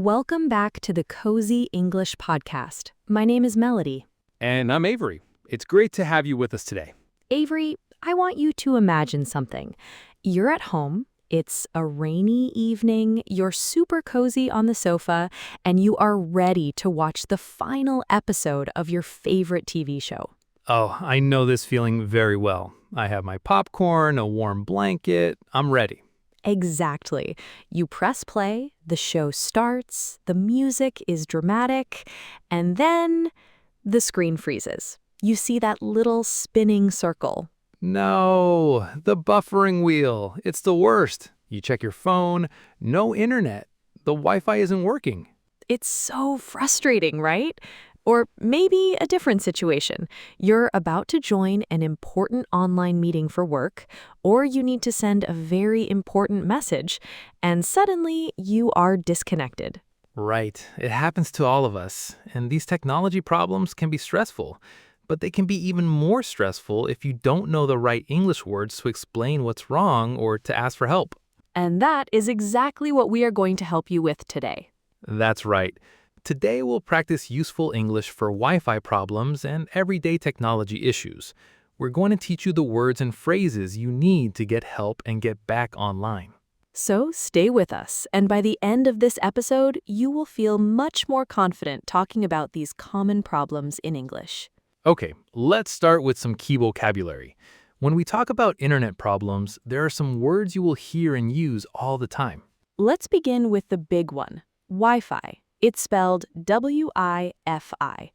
Welcome back to the Cozy English podcast. My name is Melody. And I'm Avery. It's great to have you with us today. Avery, I want you to imagine something. You're at home, it's a rainy evening, you're super cozy on the sofa, and you are ready to watch the final episode of your favorite TV show. Oh, I know this feeling very well. I have my popcorn, a warm blanket. I'm ready. Exactly. You press play, the show starts, the music is dramatic, and then the screen freezes. You see that little spinning circle. No, the buffering wheel. It's the worst. You check your phone, no internet. The Wi-Fi isn't working. It's so frustrating, right? Or maybe a different situation. You're about to join an important online meeting for work, or you need to send a very important message, and suddenly you are disconnected. Right. It happens to all of us. And these technology problems can be stressful. But they can be even more stressful if you don't know the right English words to explain what's wrong or to ask for help. And that is exactly what we are going to help you with today. That's right. Today we'll practice useful English for Wi-Fi problems and everyday technology issues. We're going to teach you the words and phrases you need to get help and get back online. So stay with us, and by the end of this episode, you will feel much more confident talking about these common problems in English. Okay, let's start with some key vocabulary. When we talk about internet problems, there are some words you will hear and use all the time. Let's begin with the big one, Wi-Fi. It's spelled W-I-F-I.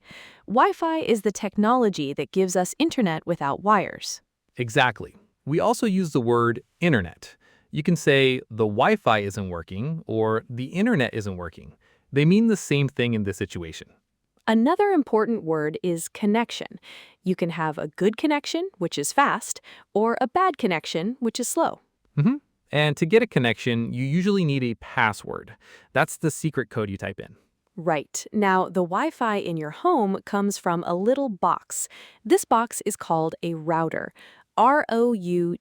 Wi-Fi is the technology that gives us internet without wires. Exactly. We also use the word internet. You can say the Wi-Fi isn't working or the internet isn't working. They mean the same thing in this situation. Another important word is connection. You can have a good connection, which is fast, or a bad connection, which is slow. And to get a connection, you usually need a password. That's the secret code you type in. Right. Now, the Wi-Fi in your home comes from a little box. This box is called a router. R-O-U-T-E-R.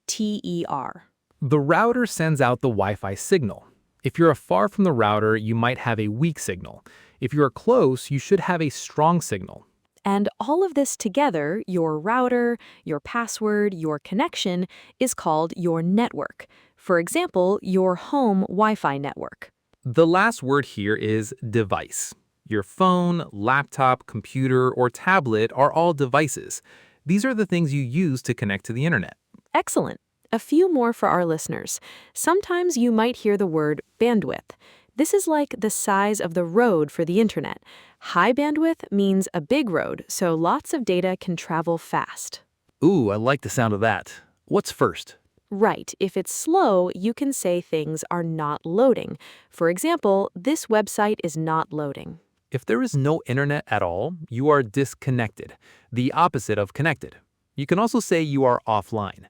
The router sends out the Wi-Fi signal. If you're far from the router, you might have a weak signal. If you are close, you should have a strong signal. And all of this together, your router, your password, your connection, is called your network. For example, your home Wi-Fi network. The last word here is device. Your phone, laptop, computer, or tablet are all devices. These are the things you use to connect to the internet. Excellent. A few more for our listeners. Sometimes you might hear the word bandwidth. This is like the size of the road for the internet. High bandwidth means a big road, so lots of data can travel fast. Ooh, I like the sound of that. What's first? Right. If it's slow, you can say things are not loading. For example, this website is not loading. If there is no internet at all, you are disconnected, the opposite of connected. You can also say you are offline.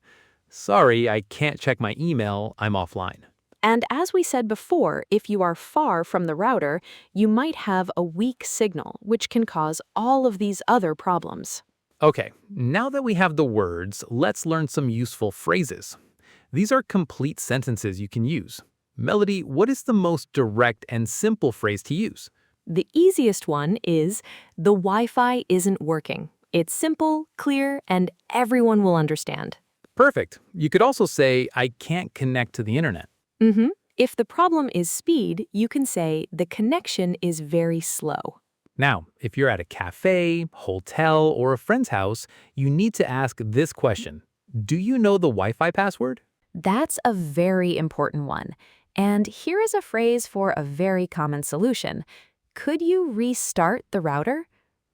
Sorry, I can't check my email, I'm offline. And as we said before, if you are far from the router, you might have a weak signal, which can cause all of these other problems. Okay, now that we have the words, let's learn some useful phrases. These are complete sentences you can use. Melody, what is the most direct and simple phrase to use? The easiest one is, the Wi-Fi isn't working. It's simple, clear, and everyone will understand. Perfect. You could also say, I can't connect to the internet. If the problem is speed, you can say, the connection is very slow. Now, if you're at a cafe, hotel, or a friend's house, you need to ask this question. Do you know the Wi-Fi password? That's a very important one. And here is a phrase for a very common solution. Could you restart the router?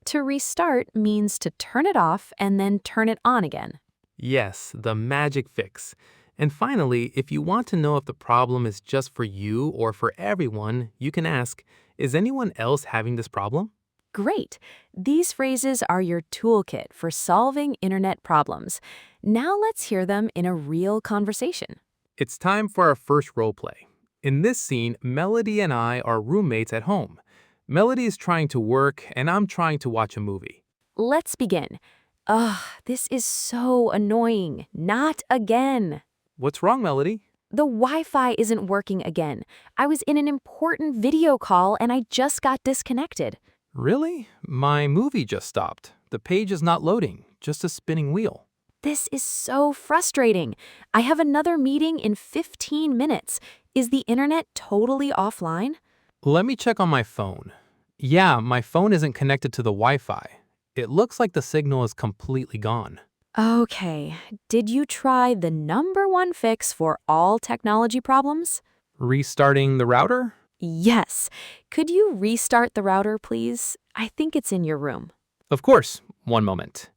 To restart means to turn it off and then turn it on again. Yes, the magic fix. And finally, if you want to know if the problem is just for you or for everyone, you can ask, is anyone else having this problem? Great! These phrases are your toolkit for solving internet problems. Now let's hear them in a real conversation. It's time for our first role play. In this scene, Melody and I are roommates at home. Melody is trying to work and I'm trying to watch a movie. Let's begin. Ugh, this is so annoying. Not again. What's wrong, Melody? The Wi-Fi isn't working again. I was in an important video call and I just got disconnected. Really? My movie just stopped. The page is not loading, just a spinning wheel. This is so frustrating. I have another meeting in 15 minutes. Is the internet totally offline? Let me check on my phone. Yeah, my phone isn't connected to the Wi-Fi. It looks like the signal is completely gone. Okay, did you try the number one fix for all technology problems? Restarting the router? Yes. Could you restart the router, please? I think it's in your room. Of course. One moment.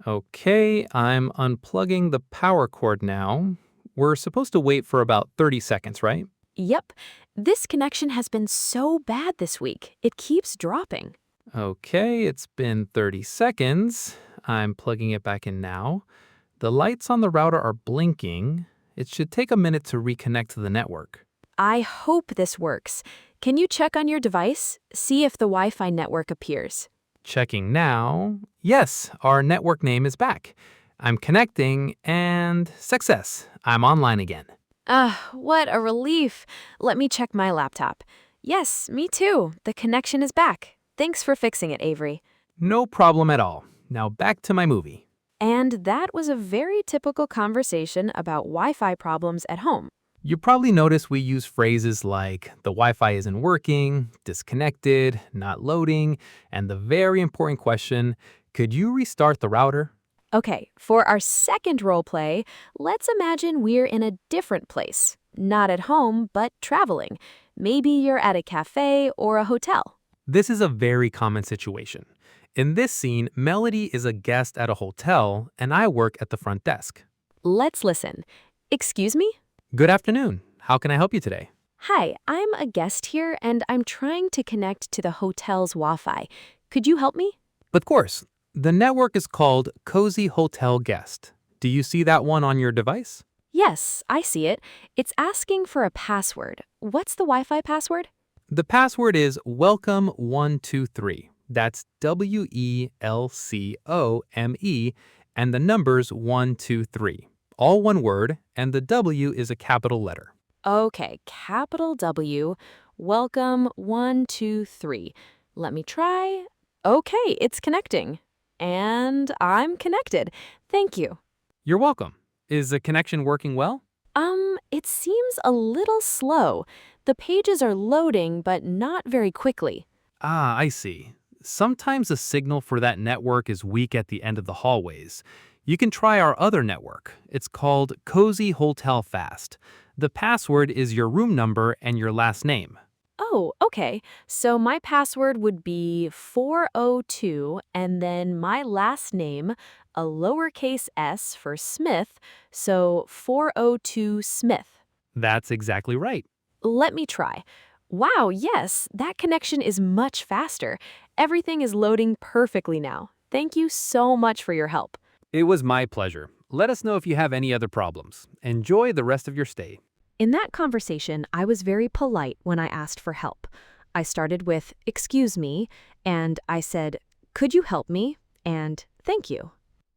Okay, I'm unplugging the power cord now. We're supposed to wait for about 30 seconds, right? Yep. This connection has been so bad this week. It keeps dropping. Okay, it's been 30 seconds. I'm plugging it back in now. The lights on the router are blinking. It should take a minute to reconnect to the network. I hope this works. Can you check on your device? See if the Wi-Fi network appears. Checking now. Yes, our network name is back. I'm connecting and success. I'm online again. What a relief. Let me check my laptop. Yes, me too. The connection is back. Thanks for fixing it, Avery. No problem at all. Now back to my movie. And that was a very typical conversation about Wi-Fi problems at home. You probably noticed we use phrases like the Wi-Fi isn't working, disconnected, not loading, and the very important question, could you restart the router? Okay, for our second role play, let's imagine we're in a different place. Not at home, but traveling. Maybe you're at a cafe or a hotel. This is a very common situation. In this scene, Melody is a guest at a hotel and I work at the front desk. Let's listen. Excuse me? Good afternoon. How can I help you today? Hi, I'm a guest here and I'm trying to connect to the hotel's Wi-Fi. Could you help me? Of course. The network is called Cozy Hotel Guest. Do you see that one on your device? Yes, I see it. It's asking for a password. What's the Wi-Fi password? The password is welcome123. That's WELCOME and the numbers 123. All one word, and the W is a capital letter. Okay, capital W, welcome 123. Let me try. Okay, it's connecting. And I'm connected. Thank you. You're welcome. Is the connection working well? It seems a little slow. The pages are loading, but not very quickly. Ah, I see. Sometimes the signal for that network is weak at the end of the hallways. You can try our other network. It's called Cozy Hotel Fast. The password is your room number and your last name. Oh, okay. So my password would be 402 and then my last name, a lowercase s for Smith, so 402 Smith. That's exactly right. Let me try. Wow, yes, that connection is much faster. Everything is loading perfectly now. Thank you so much for your help. It was my pleasure. Let us know if you have any other problems. Enjoy the rest of your stay. In that conversation, I was very polite when I asked for help. I started with, "Excuse me," and I said, "Could you help me?" and "Thank you."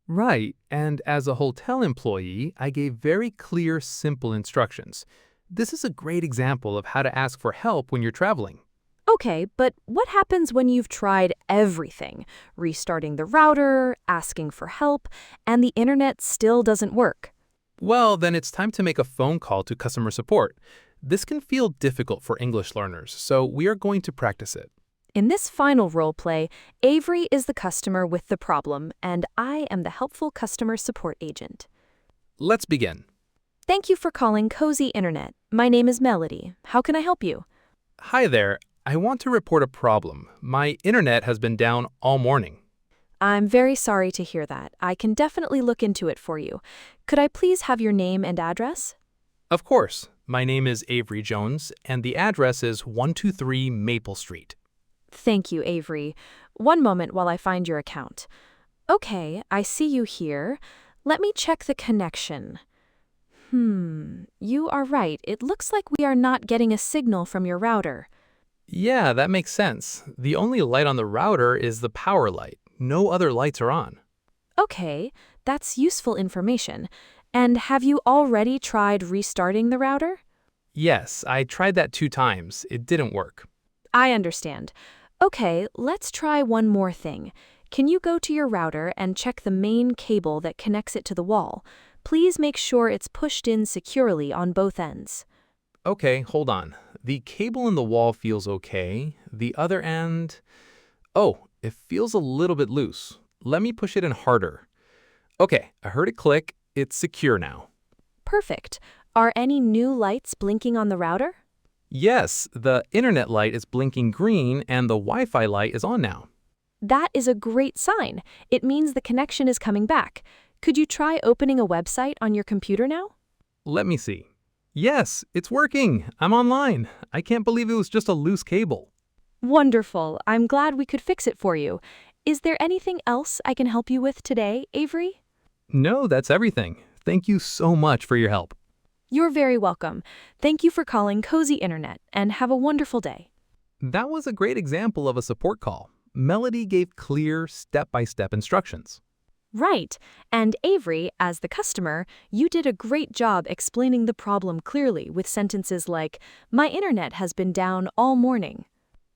Right, and as a hotel employee, I gave very clear, simple instructions. This is a great example of how to ask for help when you're traveling. Okay, but what happens when you've tried everything? Restarting the router, asking for help, and the internet still doesn't work? Well, then it's time to make a phone call to customer support. This can feel difficult for English learners, so we are going to practice it. In this final role play, Avery is the customer with the problem, and I am the helpful customer support agent. Let's begin. Thank you for calling Cozy Internet. My name is Melody. How can I help you? Hi there. I want to report a problem. My internet has been down all morning. I'm very sorry to hear that. I can definitely look into it for you. Could I please have your name and address? Of course. My name is Avery Jones, and the address is 123 Maple Street. Thank you, Avery. One moment while I find your account. Okay, I see you here. Let me check the connection. You are right. It looks like we are not getting a signal from your router. Yeah, that makes sense. The only light on the router is the power light. No other lights are on. Okay, that's useful information. And have you already tried restarting the router? Yes, I tried that 2 times. It didn't work. I understand. Okay, let's try one more thing. Can you go to your router and check the main cable that connects it to the wall? Please make sure it's pushed in securely on both ends. Okay, hold on. The cable in the wall feels okay. The other end... Oh, it feels a little bit loose. Let me push it in harder. Okay, I heard it click. It's secure now. Perfect. Are any new lights blinking on the router? Yes, the internet light is blinking green and the Wi-Fi light is on now. That is a great sign. It means the connection is coming back. Could you try opening a website on your computer now? Let me see. Yes, it's working. I'm online. I can't believe it was just a loose cable. Wonderful. I'm glad we could fix it for you. Is there anything else I can help you with today, Avery? No, that's everything. Thank you so much for your help. You're very welcome. Thank you for calling Cozy Internet, and have a wonderful day. That was a great example of a support call. Melody gave clear, step-by-step instructions. Right. And Avery, as the customer, you did a great job explaining the problem clearly with sentences like, "My internet has been down all morning."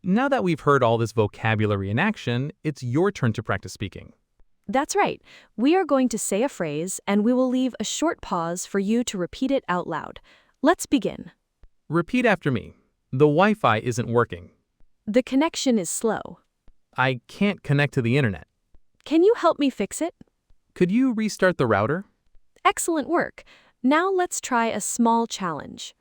Now that we've heard all this vocabulary in action, it's your turn to practice speaking. That's right. We are going to say a phrase, and we will leave a short pause for you to repeat it out loud. Let's begin. Repeat after me. The Wi-Fi isn't working. The connection is slow. I can't connect to the internet. Can you help me fix it? Could you restart the router? Excellent work. Now let's try a small challenge.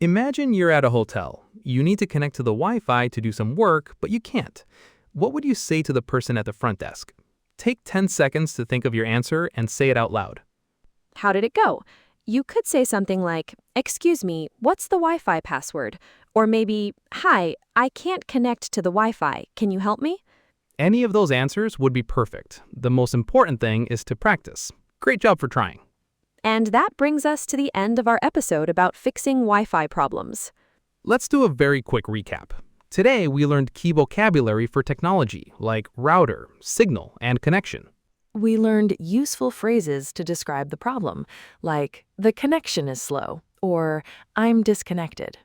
Imagine you're at a hotel. You need to connect to the Wi-Fi to do some work, but you can't. What would you say to the person at the front desk? Take 10 seconds to think of your answer and say it out loud. How did it go? You could say something like, "Excuse me, what's the Wi-Fi password?" Or maybe, "Hi, I can't connect to the Wi-Fi. Can you help me?" Any of those answers would be perfect. The most important thing is to practice. Great job for trying. And that brings us to the end of our episode about fixing Wi-Fi problems. Let's do a very quick recap. Today, we learned key vocabulary for technology, like router, signal, and connection. We learned useful phrases to describe the problem, like, "The connection is slow," or "I'm disconnected."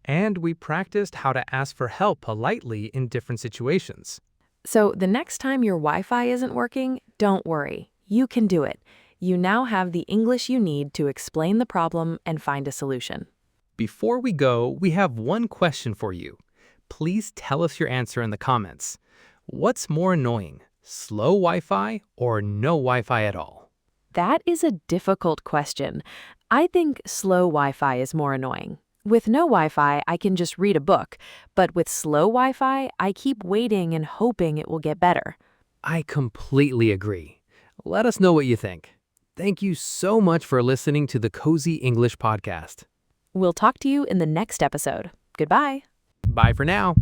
And we practiced how to ask for help politely in different situations. So the next time your Wi-Fi isn't working, don't worry. You can do it. You now have the English you need to explain the problem and find a solution. Before we go, we have one question for you. Please tell us your answer in the comments. What's more annoying, slow Wi-Fi or no Wi-Fi at all? That is a difficult question. I think slow Wi-Fi is more annoying. With no Wi-Fi, I can just read a book, but with slow Wi-Fi, I keep waiting and hoping it will get better. I completely agree. Let us know what you think. Thank you so much for listening to the Cozy English Podcast. We'll talk to you in the next episode. Goodbye. Bye for now.